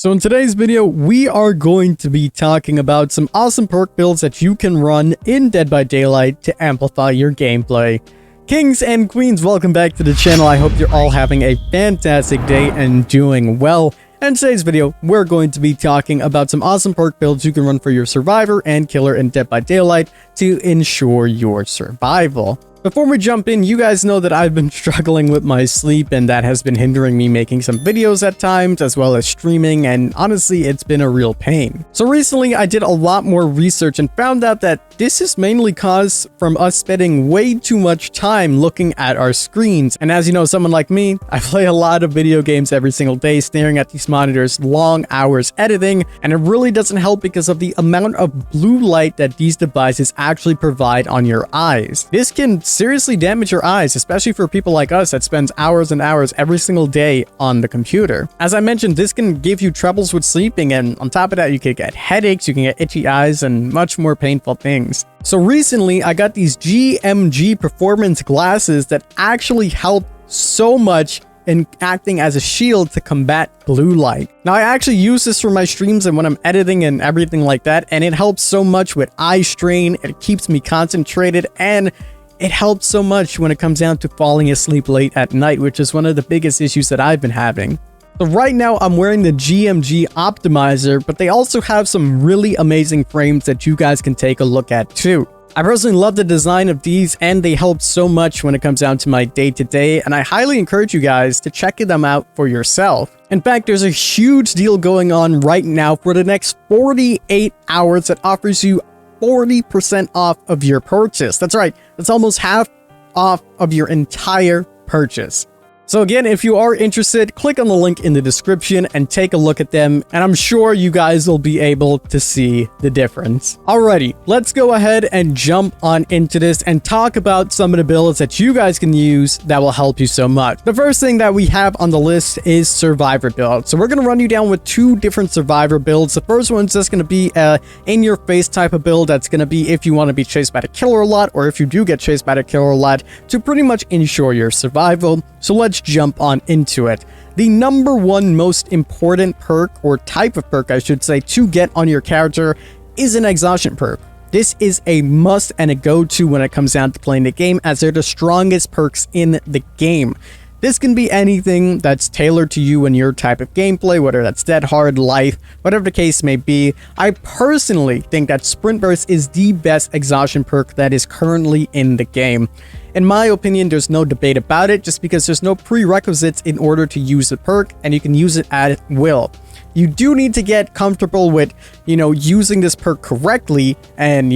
So in today's video, we are going to be talking about some awesome perk builds that you can run in Dead by Daylight to amplify your gameplay. Kings and queens, welcome back to the channel. I hope you're all having a fantastic day and doing well. And in today's video, we're going to be talking about some awesome perk builds you can run for your survivor and killer in Dead by Daylight to ensure your survival. Before we jump in, you guys know that I've been struggling with my sleep and that has been hindering me making some videos at times as well as streaming, and honestly it's been a real pain. So recently I did a lot more research and found out that this is mainly caused from us spending way too much time looking at our screens. And as you know, someone like me, I play a lot of video games every single day, staring at these monitors long hours editing, and it really doesn't help because of the amount of blue light that these devices actually provide on your eyes. This can seriously damage your eyes, especially for people like us that spends hours and hours every single day on the computer. As I mentioned, this can give you troubles with sleeping, and on top of that, you can get headaches, you can get itchy eyes, and much more painful things. So recently, I got these GMG performance glasses that actually help so much in acting as a shield to combat blue light. Now, I actually use this for my streams and when I'm editing and everything like that, and it helps so much with eye strain, it keeps me concentrated, and it helps so much when it comes down to falling asleep late at night, which is one of the biggest issues that I've been having. So right now I'm wearing the GMG optimizer, but they also have some really amazing frames that you guys can take a look at too. I personally love the design of these, and they help so much when it comes down to my day-to-day, and I highly encourage you guys to check them out for yourself. In fact, there's a huge deal going on right now for the next 48 hours that offers you 40% off of your purchase. That's right, that's almost half off of your entire purchase. So again, if you are interested, click on the link in the description and take a look at them, and I'm sure you guys will be able to see the difference. Alrighty, let's go ahead and jump on into this and talk about some of the builds that you guys can use that will help you so much. The first thing that we have on the list is survivor build. So we're going to run you down with two different survivor builds. The first one's just going to be a in-your-face type of build. That's going to be if you want to be chased by the killer a lot, or if you do get chased by the killer a lot, to pretty much ensure your survival. So let's jump on into it. The number one most important perk, or type of perk I should say, to get on your character is an exhaustion perk. This is a must and a go-to when it comes down to playing the game, as they're the strongest perks in the game. This can be anything that's tailored to you and your type of gameplay, whether that's dead, hard, life, whatever the case may be. I personally think that Sprint Burst is the best exhaustion perk that is currently in the game. In my opinion, there's no debate about it, just because there's no prerequisites in order to use the perk, and you can use it at will. You do need to get comfortable with, using this perk correctly and,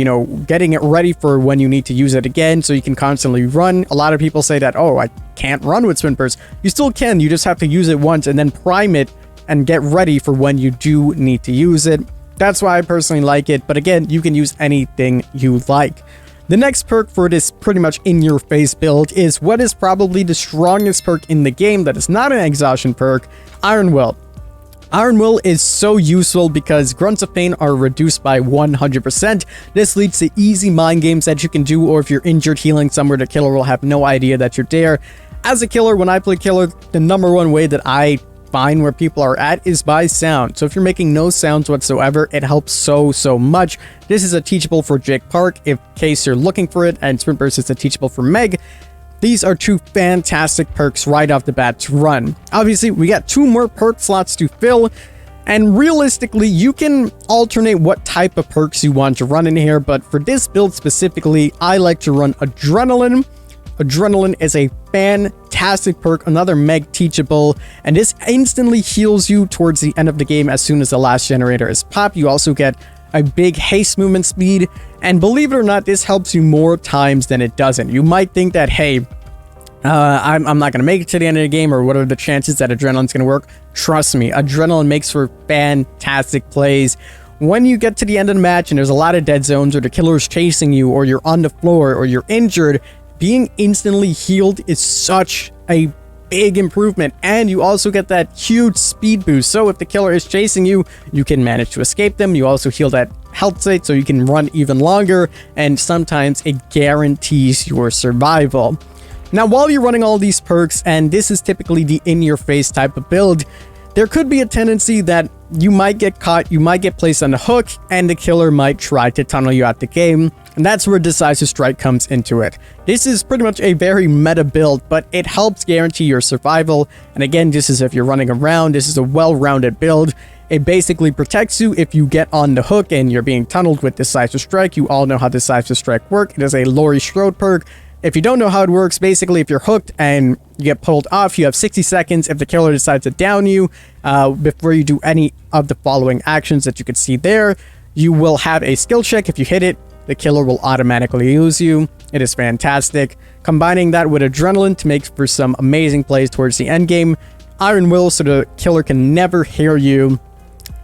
getting it ready for when you need to use it again so you can constantly run. A lot of people say that, oh, I can't run with Sprint Burst. You still can, you just have to use it once and then prime it and get ready for when you do need to use it. That's why I personally like it, but again, you can use anything you like. The next perk for this pretty much in-your-face build is what is probably the strongest perk in the game that is not an exhaustion perk, Iron Will. Iron Will is so useful because grunts of pain are reduced by 100%. This leads to easy mind games that you can do, or if you're injured healing somewhere, the killer will have no idea that you're there. As a killer, when I play killer, the number one way that I find where people are at is by sound. So if you're making no sounds whatsoever, it helps so much. This is a teachable for Jake Park in case you're looking for it, and Sprint Burst is a teachable for Meg. These are two fantastic perks right off the bat to run. Obviously, we got two more perk slots to fill, and realistically, you can alternate what type of perks you want to run in here, but for this build specifically, I like to run Adrenaline. Adrenaline is a fantastic perk, another Meg teachable, and this instantly heals you towards the end of the game as soon as the last generator is popped. You also get a big haste movement speed, and believe it or not, this helps you more times than it doesn't. You might think that, hey, I'm not going to make it to the end of the game, or what are the chances that Adrenaline's going to work? Trust me, Adrenaline makes for fantastic plays. When you get to the end of the match and there's a lot of dead zones, or the killer's chasing you, or you're on the floor, or you're injured, being instantly healed is such a big improvement, and you also get that huge speed boost. So if the killer is chasing you, you can manage to escape them. You also heal that health state so you can run even longer, and sometimes it guarantees your survival. Now, while you're running all these perks, and this is typically the in-your-face type of build, there could be a tendency that you might get caught, you might get placed on the hook, and the killer might try to tunnel you out the game. And that's where Decisive Strike comes into it. This is pretty much a very meta build, but it helps guarantee your survival. And again, this is if you're running around, this is a well-rounded build. It basically protects you if you get on the hook and you're being tunneled with Decisive Strike. You all know how Decisive Strike works. It is a Laurie Strode perk. If you don't know how it works, basically if you're hooked and you get pulled off, you have 60 seconds. If the killer decides to down you before you do any of the following actions that you can see there, you will have a skill check. If you hit it, the killer will automatically lose you. It is fantastic. Combining that with Adrenaline to make for some amazing plays towards the end game. Iron Will so the killer can never hear you.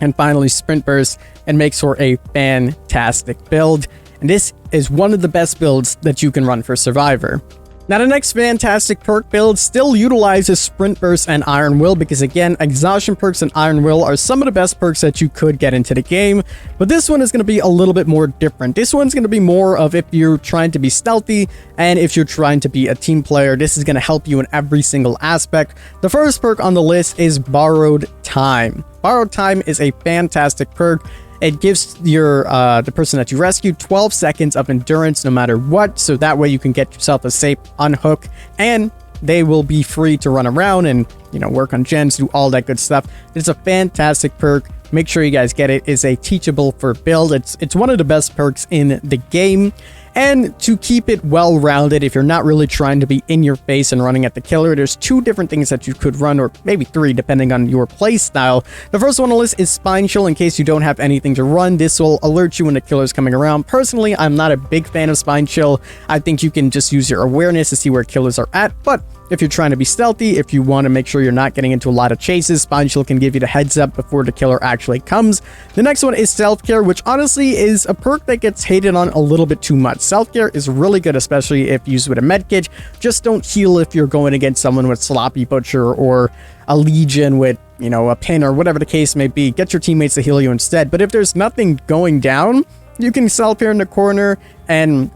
And finally, Sprint Burst, and makes for a fantastic build. And this is one of the best builds that you can run for Survivor. Now, the next fantastic perk build still utilizes Sprint Burst and Iron Will because, again, Exhaustion perks and Iron Will are some of the best perks that you could get into the game. But this one is going to be a little bit more different. This one's going to be more of if you're trying to be stealthy and if you're trying to be a team player. This is going to help you in every single aspect. The first perk on the list is Borrowed Time. Borrowed Time is a fantastic perk. It gives your the person that you rescue 12 seconds of endurance no matter what, so that way you can get yourself a safe unhook and they will be free to run around and, you know, work on gens, do all that good stuff. It's a fantastic perk. Make sure you guys get it. It's a teachable for build. It's one of the best perks in the game. And to keep it well-rounded, if you're not really trying to be in your face and running at the killer, there's two different things that you could run, or maybe three, depending on your play style. The first one on the list is Spine Chill. In case you don't have anything to run, this will alert you when the killer's coming around. Personally, I'm not a big fan of Spine Chill. I think you can just use your awareness to see where killers are at, but if you're trying to be stealthy, if you want to make sure you're not getting into a lot of chases, Spine Chill can give you the heads up before the killer actually comes. The next one is Self-Care, which honestly is a perk that gets hated on a little bit too much. Self-Care is really good, especially if used with a medkit. Just don't heal if you're going against someone with Sloppy Butcher or a Legion with, you know, a pin or whatever the case may be. Get your teammates to heal you instead. But if there's nothing going down, you can Self-Care in the corner, and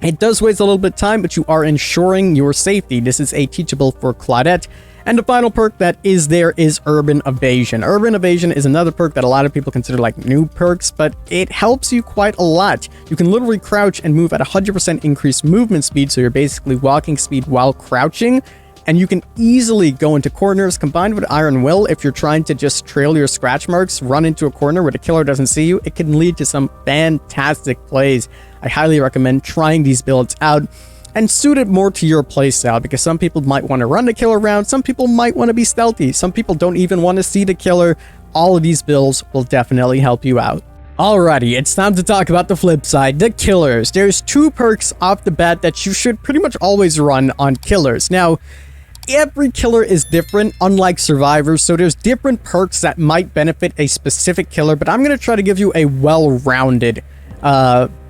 it does waste a little bit of time, but you are ensuring your safety. This is a teachable for Claudette. And the final perk that is there is Urban Evasion. Urban Evasion is another perk that a lot of people consider like new perks, but it helps you quite a lot. You can literally crouch and move at 100% increased movement speed, so you're basically walking speed while crouching. And you can easily go into corners. Combined with Iron Will, if you're trying to just trail your scratch marks, run into a corner where the killer doesn't see you, it can lead to some fantastic plays. I highly recommend trying these builds out and suit it more to your playstyle, because some people might want to run the killer around, some people might want to be stealthy, some people don't even want to see the killer. All of these builds will definitely help you out. Alrighty, it's time to talk about the flip side, the killers. There's two perks off the bat that you should pretty much always run on killers. Now, every killer is different, unlike survivors, so there's different perks that might benefit a specific killer, but I'm going to try to give you a well-rounded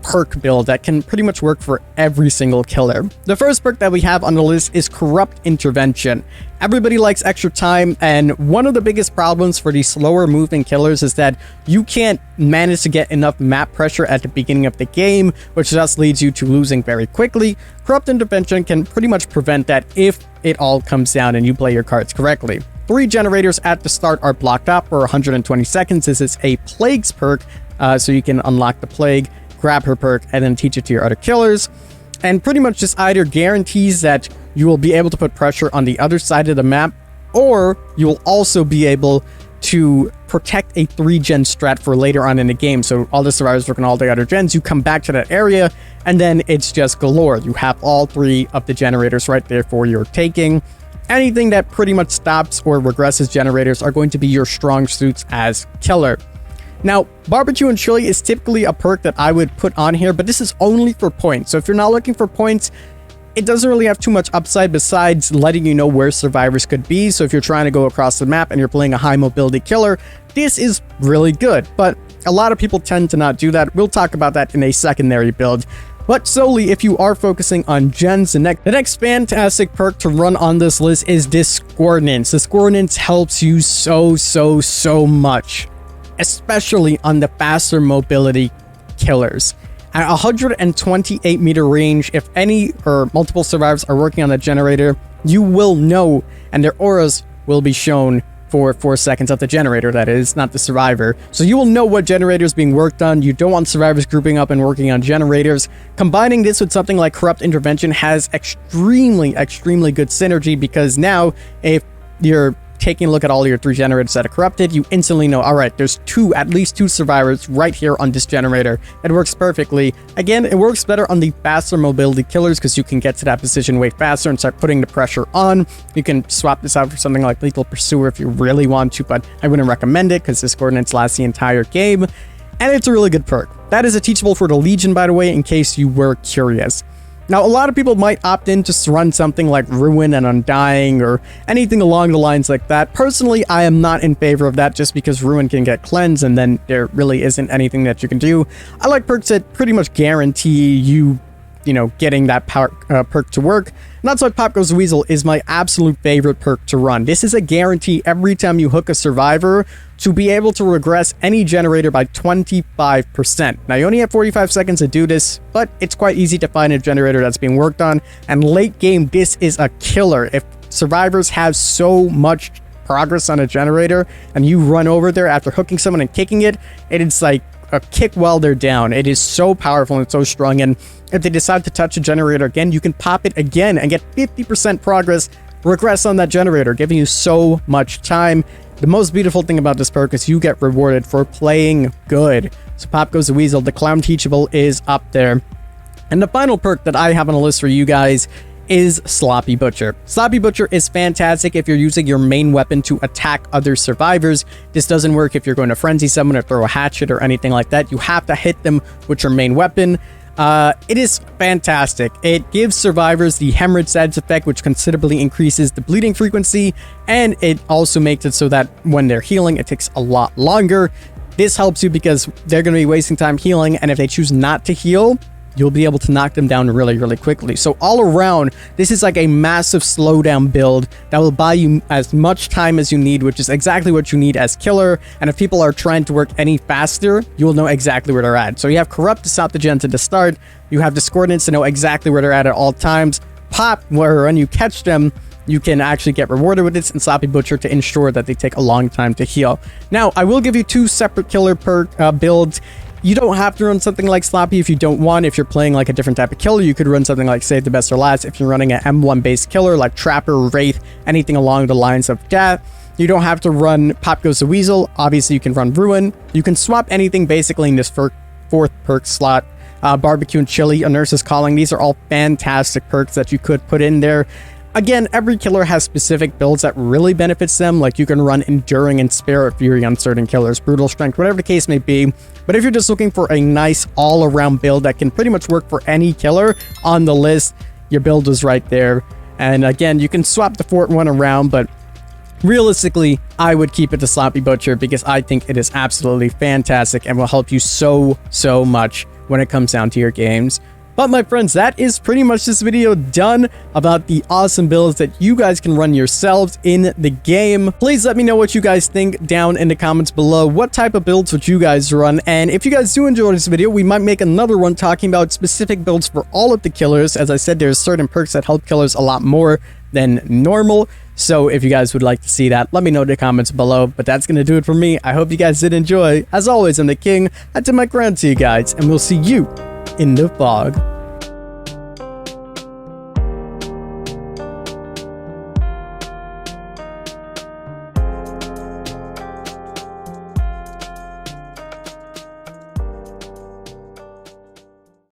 perk build that can pretty much work for every single killer. The first perk that we have on the list is Corrupt Intervention. Everybody likes extra time, and one of the biggest problems for these slower moving killers is that you can't manage to get enough map pressure at the beginning of the game, which just leads you to losing very quickly. Corrupt Intervention can pretty much prevent that if it all comes down and you play your cards correctly. 3 generators at the start are blocked up for 120 seconds. This is a Plagues perk, so you can unlock the Plague, grab her perk, and then teach it to your other killers. And pretty much just either guarantees that you will be able to put pressure on the other side of the map, or you will also be able to protect a 3-gen strat for later on in the game. So all the survivors working all the other gens, you come back to that area, and then it's just galore. You have all 3 of the generators right there for your taking. Anything that pretty much stops or regresses generators are going to be your strong suits as killer. Now, Barbecue and Chili is typically a perk that I would put on here, but this is only for points. So if you're not looking for points, it doesn't really have too much upside besides letting you know where survivors could be. So if you're trying to go across the map and you're playing a high mobility killer, this is really good. But a lot of people tend to not do that. We'll talk about that in a secondary build. But solely if you are focusing on gens, the next fantastic perk to run on this list is Discordance. Discordance helps you so much, especially on the faster mobility killers. At 128 meter range, if any or multiple survivors are working on the generator, you will know, and their auras will be shown for 4 seconds of the generator, that is, not the survivor. So you will know what generator is being worked on. You don't want survivors grouping up and working on generators. Combining this with something like corrupt intervention has extremely good synergy, because now if you're taking a look at all your 3 generators that are corrupted, you instantly know, all right, there's at least 2 survivors right here on this generator. It works perfectly. Again, it works better on the faster mobility killers because you can get to that position way faster and start putting the pressure on. You can swap this out for something like Lethal Pursuer if you really want to, but I wouldn't recommend it because this coordinates last the entire game. And it's a really good perk. That is a teachable for the Legion, by the way, in case you were curious. Now, a lot of people might opt in to run something like Ruin and Undying or anything along the lines like that. Personally, I am not in favor of that just because Ruin can get cleansed and then there really isn't anything that you can do. I like perks that pretty much guarantee you getting that perk to work. And that's why Pop Goes the Weasel is my absolute favorite perk to run. This is a guarantee every time you hook a survivor to be able to regress any generator by 25%. Now, you only have 45 seconds to do this, but it's quite easy to find a generator that's being worked on. And late game, this is a killer. If survivors have so much progress on a generator and you run over there after hooking someone and kicking it, it is like a kick while they're down. It is so powerful and so strong, and if they decide to touch a generator again, you can pop it again and get 50% progress regress on that generator, giving you so much time. The most beautiful thing about this perk is you get rewarded for playing good. So Pop Goes the Weasel, the Clown Teachable, is up there. And the final perk that I have on a list for you guys is Sloppy Butcher. Sloppy Butcher is fantastic if you're using your main weapon to attack other survivors. This doesn't work if you're going to frenzy someone or throw a hatchet or anything like that. You have to hit them with your main weapon. It is fantastic. It gives survivors the hemorrhage status effect, which considerably increases the bleeding frequency, and it also makes it so that when they're healing, it takes a lot longer. This helps you because they're going to be wasting time healing, and if they choose not to heal, you'll be able to knock them down really quickly. So all around, this is like a massive slowdown build that will buy you as much time as you need, which is exactly what you need as killer. And if people are trying to work any faster, you will know exactly where they're at. So you have Corrupt to stop the gens at the start. You have Discordance to know exactly where they're at all times. Pop, where when you catch them, you can actually get rewarded with this, and Sloppy Butcher to ensure that they take a long time to heal. Now, I will give you 2 separate killer perk builds. You don't have to run something like Sloppy if you don't want. If you're playing like a different type of killer, you could run something like Save the Best for Last. If you're running an M1 based killer like Trapper, Wraith, anything along the lines of that. You don't have to run Pop Goes the Weasel. Obviously, you can run Ruin. You can swap anything basically in this 4th perk slot. Barbecue and Chili, A Nurse's Calling. These are all fantastic perks that you could put in there. Again, every killer has specific builds that really benefits them, like you can run Enduring and Spirit Fury on certain killers, Brutal Strength, whatever the case may be. But if you're just looking for a nice all-around build that can pretty much work for any killer on the list, your build is right there. And again, you can swap the 4th one around, but realistically, I would keep it to Sloppy Butcher because I think it is absolutely fantastic and will help you so much when it comes down to your games. But my friends, that is pretty much this video done about the awesome builds that you guys can run yourselves in the game. Please let me know what you guys think down in the comments below. What type of builds would you guys run? And if you guys do enjoy this video, we might make another one talking about specific builds for all of the killers. As I said, there's certain perks that help killers a lot more than normal. So if you guys would like to see that, let me know in the comments below. But that's going to do it for me. I hope you guys did enjoy. As always, I'm the King. I did my crown to you guys, and we'll see you in the fog.